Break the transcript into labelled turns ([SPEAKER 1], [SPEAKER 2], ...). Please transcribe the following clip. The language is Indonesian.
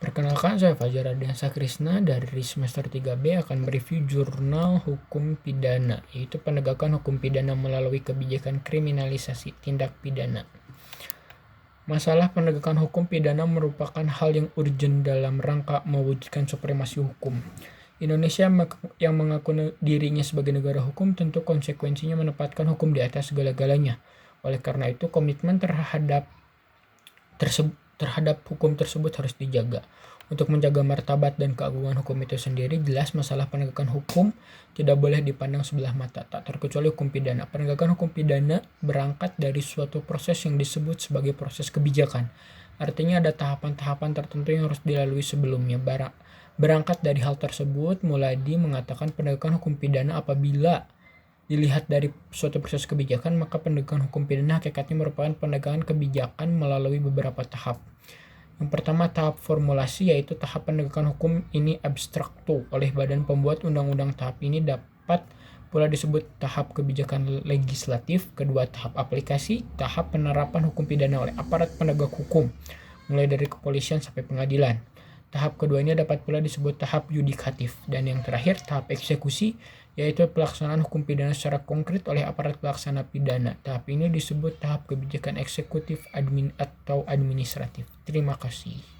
[SPEAKER 1] Perkenalkan, saya Fajar Ardiansyah Krisna dari semester 3B akan mereview jurnal hukum pidana, yaitu penegakan hukum pidana melalui kebijakan kriminalisasi tindak pidana. Masalah penegakan hukum pidana merupakan hal yang urgent dalam rangka mewujudkan supremasi hukum. Indonesia yang mengaku dirinya sebagai negara hukum tentu konsekuensinya menempatkan hukum di atas segala-galanya. Oleh karena itu, komitmen terhadap hukum tersebut harus dijaga. Untuk menjaga martabat dan keagungan hukum itu sendiri, jelas masalah penegakan hukum tidak boleh dipandang sebelah mata, tak terkecuali hukum pidana. Penegakan hukum pidana berangkat dari suatu proses yang disebut sebagai proses kebijakan. Artinya ada tahapan-tahapan tertentu yang harus dilalui sebelumnya. Berangkat dari hal tersebut, Muladi mengatakan penegakan hukum pidana apabila dilihat dari suatu proses kebijakan, maka penegakan hukum pidana hakikatnya merupakan penegakan kebijakan melalui beberapa tahap. Yang pertama, tahap formulasi, yaitu tahap penegakan hukum ini abstraktu oleh badan pembuat undang-undang. Tahap ini dapat pula disebut tahap kebijakan legislatif. Kedua, tahap aplikasi, tahap penerapan hukum pidana oleh aparat penegak hukum, mulai dari kepolisian sampai pengadilan. Tahap kedua ini dapat pula disebut tahap yudikatif. Dan yang terakhir, tahap eksekusi, yaitu pelaksanaan hukum pidana secara konkret oleh aparat pelaksana pidana. Tahap ini disebut tahap kebijakan eksekutif atau administratif. Terima kasih.